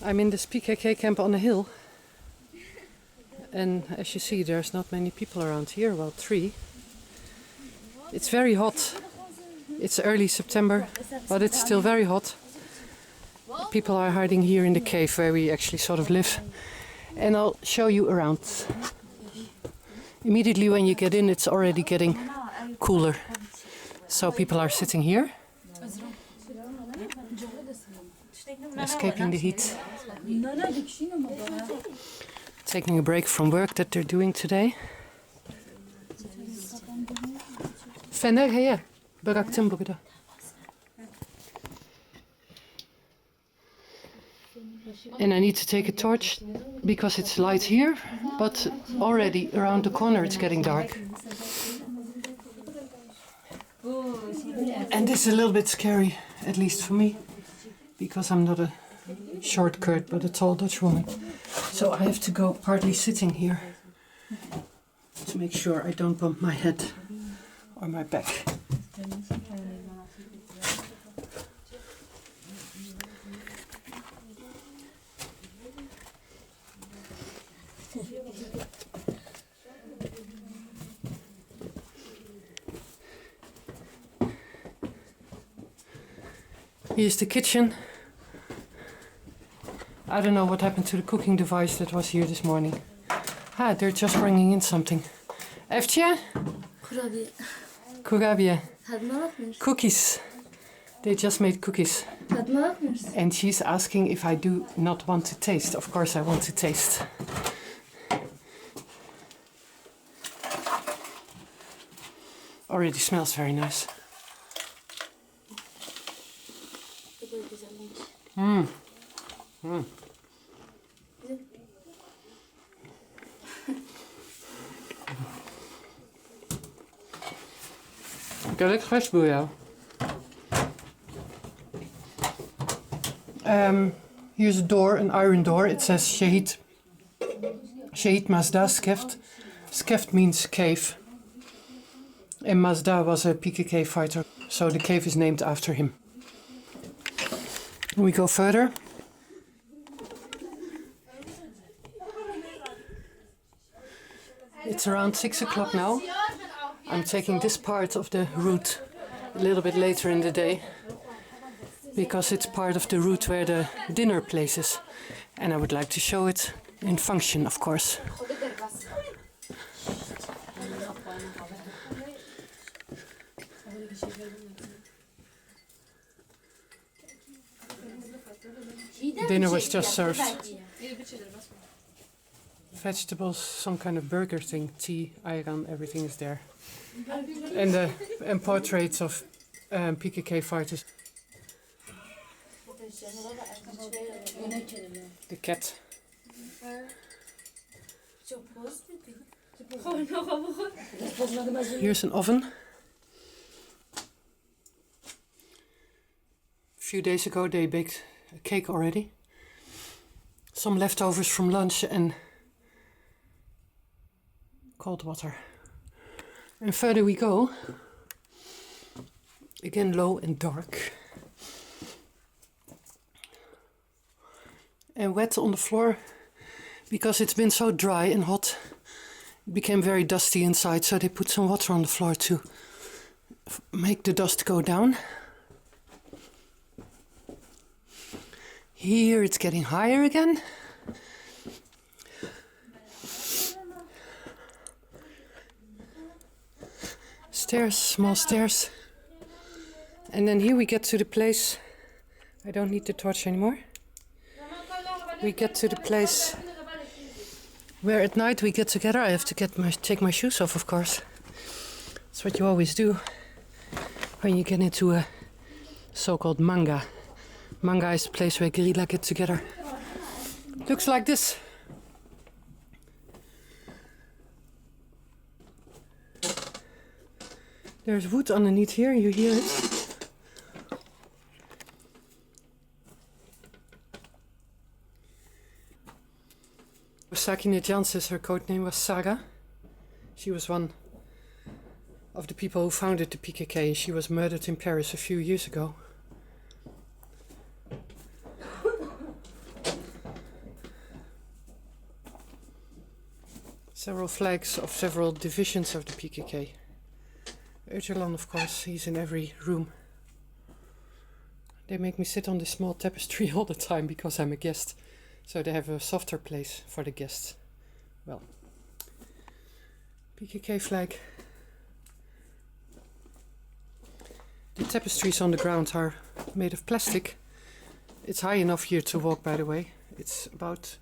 I'm in this PKK camp on a hill, and as you see there's not many people around here, well 3. It's very hot. It's early September, but it's still very hot. People are hiding here in the cave where we actually sort of live, and I'll show you around. Immediately when you get in it's already getting cooler, so people are sitting here, escaping the heat, taking a break from work that they're doing today. Fener heye, bıraktım burada. And I need to take a torch because it's light here, but already around the corner it's getting dark. And this is a little bit scary, at least for me, because I'm not a short Kurd but a tall Dutch woman. So I have to go partly sitting here to make sure I don't bump my head or my back. Here's the kitchen. I don't know what happened to the cooking device that was here this morning. Ah, they're just bringing in something. Evtje? Kurabiye. Kurabiye. Tadına bakmıyorsun. Cookies. They just made cookies. Tadına bakmıyorsun. And she's asking if I do not want to taste. Of course I want to taste. Already smells very nice. Mmm. Mm. Ik heb lekker vers voor jou. Here's a door, an iron door. It says Şehit. Şehit Mazda Skeft. Skeft means cave. And Mazda was a PKK fighter, so the cave is named after him. We go further. It's around 6 o'clock now. I'm taking this part of the route a little bit later in the day because it's part of the route where the dinner place is, and I would like to show it in function, of course. Dinner was just served. Vegetables, some kind of burger thing, tea, ayran, everything is there. And portraits of PKK fighters. The cat. Here's an oven. A few days ago they baked a cake already. Some leftovers from lunch and cold water. And further we go. Again low and dark. And wet on the floor because it's been so dry and hot. It became very dusty inside, so they put some water on the floor to make the dust go down. Here it's getting higher again. Stairs, small stairs. And then here we get to the place. I don't need the torch anymore. We get to the place where at night we get together. I have to take my shoes off, of course. That's what you always do when you get into a so-called manga. Manga is the place where guerrilla get together. Looks like this. There's wood underneath here, you hear it. Sakineh Jan says her codename was Saga. She was one of the people who founded the PKK. She was murdered in Paris a few years ago. Several flags of several divisions of the PKK. Öcalan, of course, he's in every room. They make me sit on this small tapestry all the time because I'm a guest. So they have a softer place for the guests. Well, PKK flag. The tapestries on the ground are made of plastic. It's high enough here to walk, by the way. It's about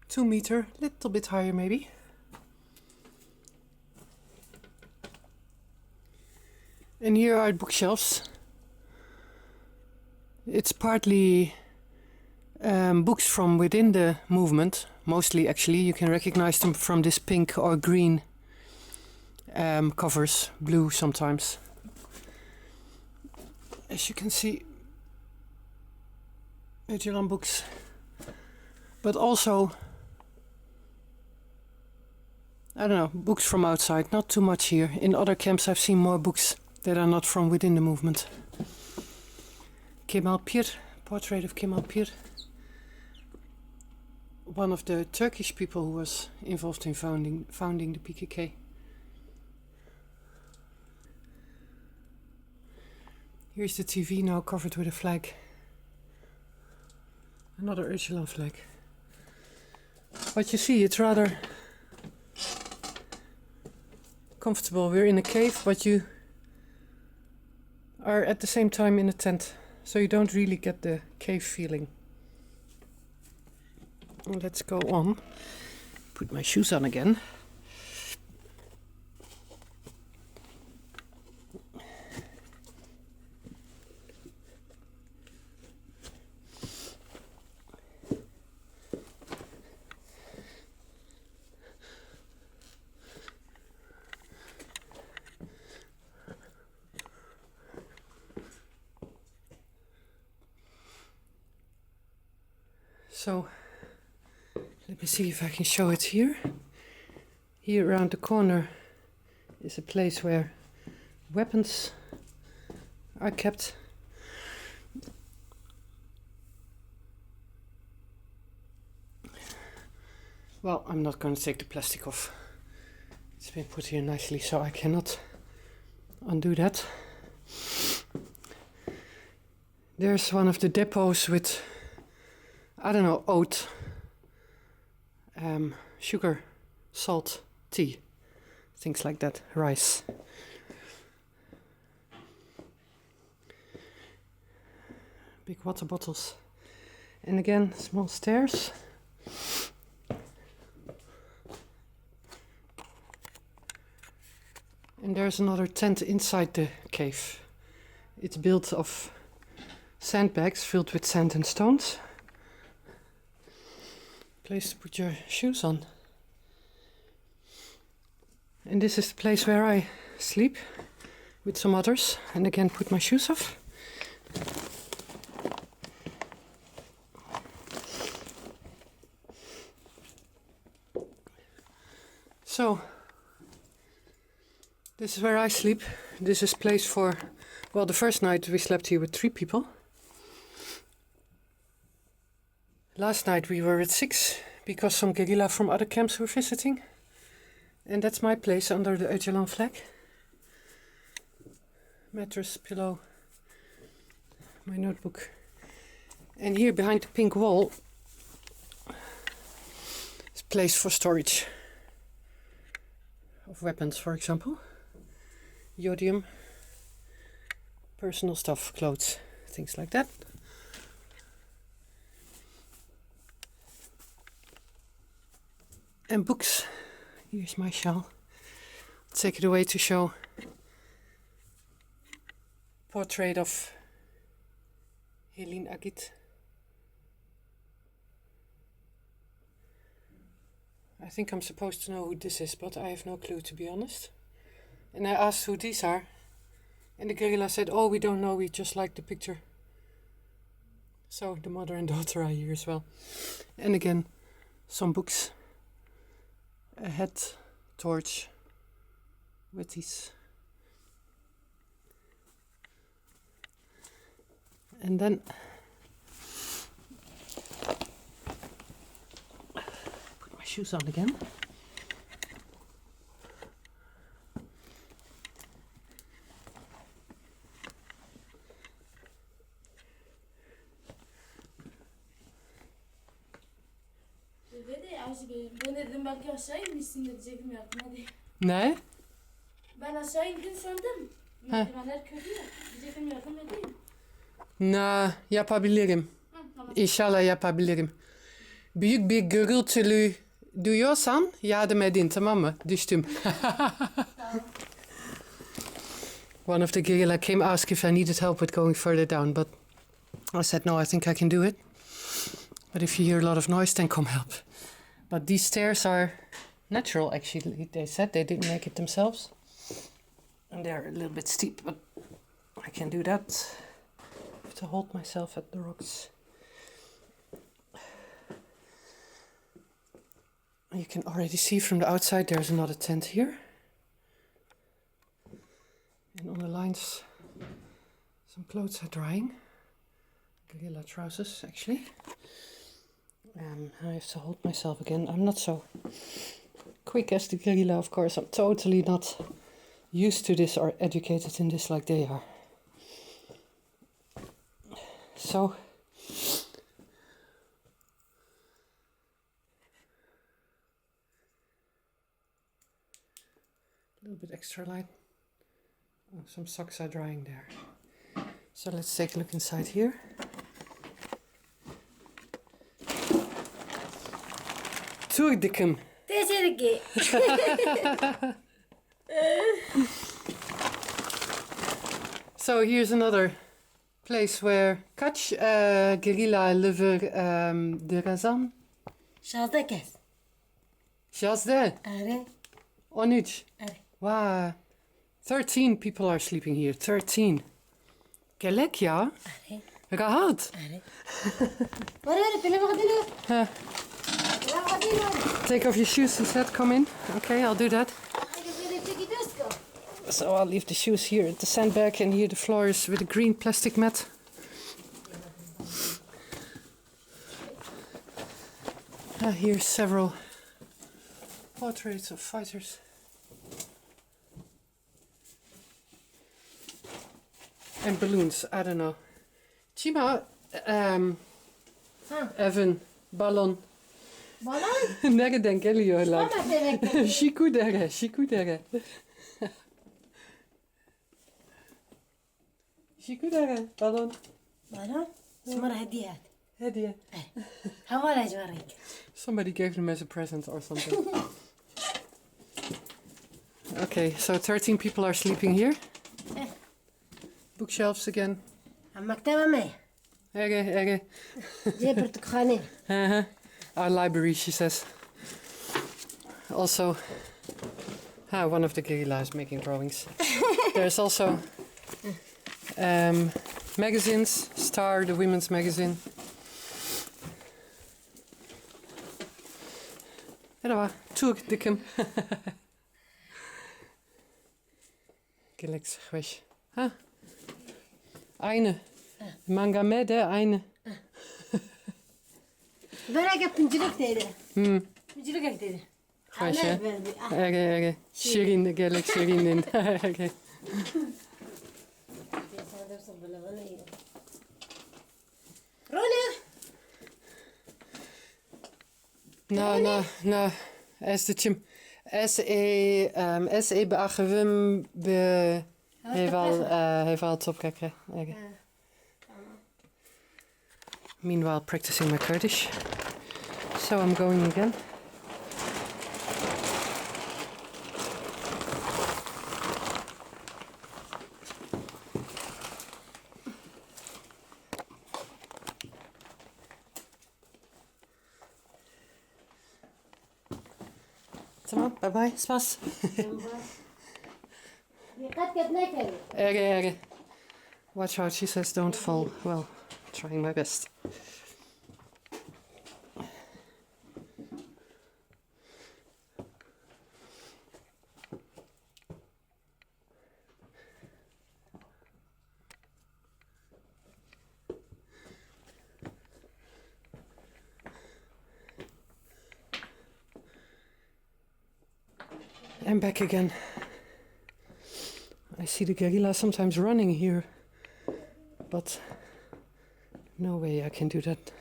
2 meters, little bit higher maybe. And here are bookshelves. It's partly books from within the movement, mostly actually. You can recognize them from this pink or green covers, blue sometimes. As you can see, Öcalan books, but also, I don't know, books from outside, not too much here. In other camps I've seen more books that are not from within the movement. Kemal Pir, portrait of Kemal Pir. One of the Turkish people who was involved in founding the PKK. Here's the TV now covered with a flag. Another Öcalan flag. But you see, it's rather comfortable. We're in a cave, but you are at the same time in a tent. So you don't really get the cave feeling. Let's go on. Put my shoes on again. So, let me see if I can show it here. Here around the corner is a place where weapons are kept. Well, I'm not going to take the plastic off. It's been put here nicely, so I cannot undo that. There's one of the depots with, I don't know, oat, sugar, salt, tea, things like that, rice. Big water bottles. And again, small stairs. And there's another tent inside the cave. It's built of sandbags filled with sand and stones. Place to put your shoes on. And this is the place where I sleep with some others. And again, put my shoes off. So, this is where I sleep. This is place for, well, the first night we slept here with 3 people. Last night we were at 6 because some guerrilla from other camps were visiting. And that's my place under the Öcalan flag. Mattress, pillow, my notebook. And here behind the pink wall is a place for storage of weapons, for example. Iodium, personal stuff, clothes, things like that. And books. Here's my shawl. Take it away to show portrait of Helin Agit. I think I'm supposed to know who this is, but I have no clue, to be honest. And I asked who these are, and the guerrilla said, "Oh, we don't know, we just like the picture." So the mother and daughter are here as well. And again, some books. A hat, torch, with these. And then put my shoes on again. Ben dedim belki aşağı inmişsin diyecektim yardım edeyim. Ne? Ben aşağı indin sandım. Merdivenler kötü ya. Diyecektim yardım edeyim. Yapabilirim. Tamam. İnşallah yapabilirim. Büyük bir gürültülü duyuyorsan yardım edin, tamam mı? Düştüm. One of the guerrilla came ask if I needed help with going further down, but I said no, I think I can do it. But if you hear a lot of noise, then come help. But these stairs are natural, actually. They said they didn't make it themselves. And they're a little bit steep, but I can do that. I have to hold myself at the rocks. You can already see from the outside there's another tent here. And on the lines, some clothes are drying. Guerrilla trousers, actually. I have to hold myself again. I'm not so quick as the guerrilla, of course. I'm totally not used to this or educated in this like they are. So, a little bit extra light. Oh, some socks are drying there. So let's take a look inside here. Turdikim. Teşekkür. So here's another place where kaç guerrilla liver de razan? Şazda kes. Yazde. Are. 13. Are. Wow. 13 people are sleeping here. 13. Gelek ya. Are. Rahat. Are. Var pile bakdino. Huh. Take off your shoes and said come in. Okay, I'll do that. So I'll leave the shoes here at the sandbag, and here the floor is with a green plastic mat. Here's several portraits of fighters. And balloons, I don't know. Chima, Evan, balon. Balon? Nereden geliyorlar? Bana demek. Şikudere, şikudere. Şikudere, balon. Balon? Smara hediyat. Hediye. Havala jwarik. Somebody gave them as a present or something. Okay, so 13 people are sleeping here. Bookshelves again. Maktaba me. Ege. Jebert khane. Our library, she says. Also, one of the guerrillas is making drawings. There's also magazines, Star, the women's magazine. Merhaba, Turdikim. Gelijk geweest. Eine. Manga mede, eine. Bana yapımcılık dedi. Yapımcılık dedi. Geweest, hè? Ege. Shirin, gelijk Shirinin. Ege. Rona. No. Estechim. S.E. beachevim be... Heval topkijken. Meanwhile, practicing my Kurdish. So I'm going again. Tamam, bye-bye. Spas. Ege. Watch out, she says don't fall. Well, trying my best. I'm back again. I see the guerrilla sometimes running here, but no way I can do that.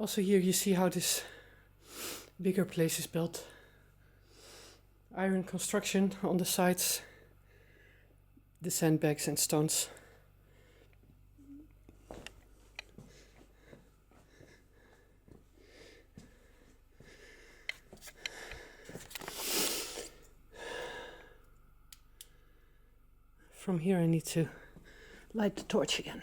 Also here you see how this bigger place is built. Iron construction on the sides, the sandbags and stones. From here I need to light the torch again.